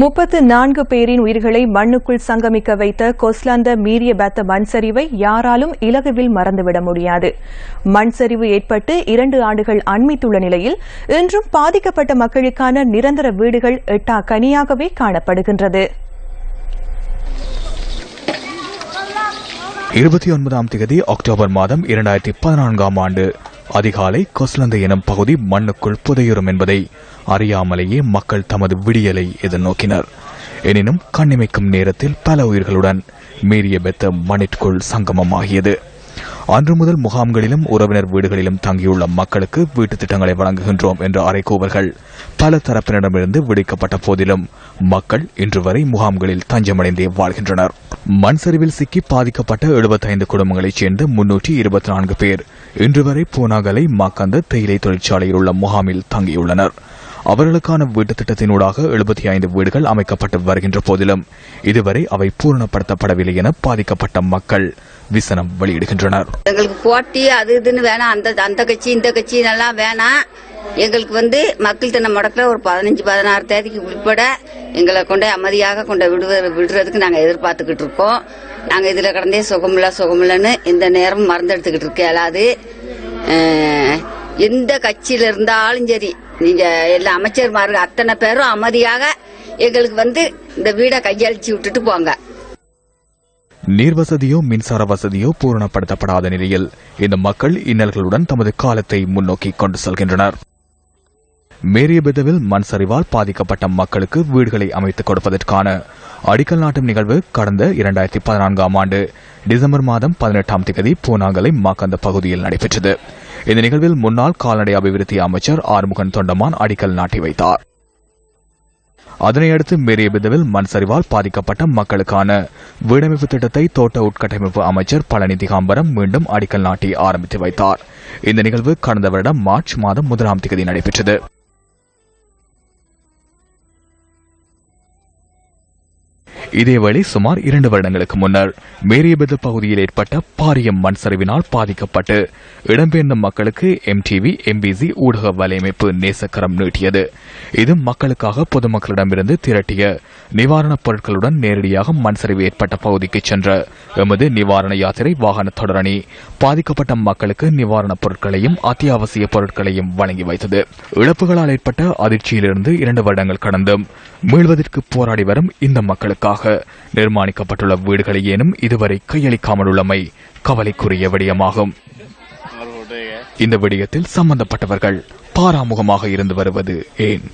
34 பேரின் உயிர்களை மண்ணுக்குள் சங்கமிக்க வைத்த கொஸ்லந்த மீரியபெத்த மண்சரிவை யாராலும் இலகுவில் மறந்துவிட முடியாது. மண்சரிவு ஏற்பட்டு 2 ஆண்டுகள் அண்மித்துள்ள நிலையில் இன்றும் பாதிக்கப்பட்ட மக்களுக்கான நிரந்தர வீடுகள் எட்டா கனியாகவே காணப்படுகின்றது. 29ஆம் தேதி அக்டோபர் மாதம் 2014ஆம் ஆண்டு அதிகாலை கொஸ்லந்த எனும் பகுதி மண்ணுக்குள் புதையுறும் என்பதை அறியாமலேயே மக்கள் தமது விடியலை எதிர்நோக்கினர். எனினும் கண்ணிமைக்கும் நேரத்தில் பல உயிர்களுடன் மீரியபெத்த மண்ணிற்குள் சங்கமமாகியது. அன்று முதல் முகாம்களிலும் உறவினர் வீடுகளிலும் தங்கியுள்ள மக்களுக்கு வீட்டு திட்டங்களை வழங்குகின்றோம் என்ற அறைகூவல்கள் பல தரப்பினரிடமிருந்து விடுக்கப்பட்ட போதிலும் மக்கள் இன்று வரை முகாம்களில் தஞ்சமடைந்தே வாழ்கின்றனர். மண் சரிவில் சிக்கி பாதிக்கப்பட்ட 75 குடும்பங்களைச் சேர்ந்த 324 பேர் இன்று வரை பூனாகலை மாக்கந்த தேயிலை தொழிற்சாலையில் உள்ள முகாமில் தங்கியுள்ளனர். அவர்களுக்கான வீட்டு திட்டத்தினூடாக 75 வீடுகள் அமைக்கப்பட்டு வருகின்ற போதிலும் இதுவரை அவை பூரணப்படுத்தப்படவில்லை என பாதிக்கப்பட்ட மக்கள் விசனம் வெளியிடுகின்றனர். எங்களுக்கு போட்டி அது இதுன்னு வேணாம், அந்த கட்சி இந்த கட்சி எல்லாம் வேணாம். எங்களுக்கு மக்கள் தின முடக்கில் ஒரு 15-16 தேதிக்கு உட்பட எங்களை கொண்டு அமைதியாக விடுறதுக்கு நாங்கள் எதிர்பார்த்துக்கிட்டு இருக்கோம். நாங்கள் இதில் கடந்தே சுகமில்லன்னு இந்த நேரம் மறந்தெடுத்துக்கிட்டு இருக்க இயலாது. எந்த கட்சியில இருந்தாலும் சரி, நீங்க எல்லா அமைச்சர்மார்கள் அத்தனை பேரும் அமைதியாக எங்களுக்கு இந்த வீடை கையளிச்சு விட்டுட்டு போங்க. நீர் வசதியோ மின்சார வசதியோ பூரணப்படுத்தப்படாத நிலையில் இந்த மக்கள் இன்னல்களுடன் தமது காலத்தை முன்னோக்கி கொண்டு செல்கின்றனர். மீரியபெத்தவில் மண் சரிவால் பாதிக்கப்பட்ட மக்களுக்கு வீடுகளை அமைத்துக் கொடுப்பதற்கான அடிக்கல் நாட்டும் நிகழ்வு கடந்த 2014ஆம் ஆண்டு டிசம்பர் மாதம் 18ஆம் தேதி பூனாகலை மாக்கந்த பகுதியில் நடைபெற்றது. இந்த நிகழ்வில் முன்னாள் கால்நடை அபிவிருத்தி அமைச்சர் ஆறுமுகன் தொண்டமான் அடிக்கல் நாட்டி வைத்தார். அதனையடுத்து மீரியபெத்தவில் மண் சரிவால் பாதிக்கப்பட்ட மக்களுக்கான வீடமைப்பு திட்டத்தை தோட்ட உட்கட்டமைப்பு அமைச்சர் பழனி திகாம்பரம் மீண்டும் அடிக்கல் நாட்டி ஆரம்பித்து வைத்தார். இந்த நிகழ்வு கடந்த வருடம் மார்ச் மாதம் 1ஆம் தேதி நடைபெற்றது. இதேவேளை சுமார் 2 வருடங்களுக்கு முன்னர் மீரியபெத்த பகுதியில் ஏற்பட்ட பாரிய மண் சரிவினால் பாதிக்கப்பட்டு இடம்பெயர்ந்த மக்களுக்கு MTV MBC ஊடக வலையமைப்பு நேசக்கரம் நீட்டியது. இது மக்களுக்காக பொதுமக்களிடமிருந்து திரட்டிய நிவாரணப் பொருட்களுடன் நேரடியாக மண் சரிவு ஏற்பட்ட பகுதிக்கு சென்ற எமது நிவாரண யாத்திரை வாகன தொடரணி பாதிக்கப்பட்ட மக்களுக்கு நிவாரணப் பொருட்களையும் அத்தியாவசிய பொருட்களையும் வழங்கி வைத்தது. இழப்புகளால் ஏற்பட்ட அதிர்ச்சியிலிருந்து 2 வருடங்கள் கடந்தும் மீள்வதற்கு போராடி வரும் இந்த மக்களுக்காக நிர்மாணிக்கப்பட்டுள்ள வீடுகளை ஏனும் இதுவரை கையளிக்காமல் உள்ளமை கவலைக்குரிய விடயமாகும். இந்த விடயத்தில் சம்பந்தப்பட்டவர்கள் பாராமுகமாக இருந்து வருவது ஏன்?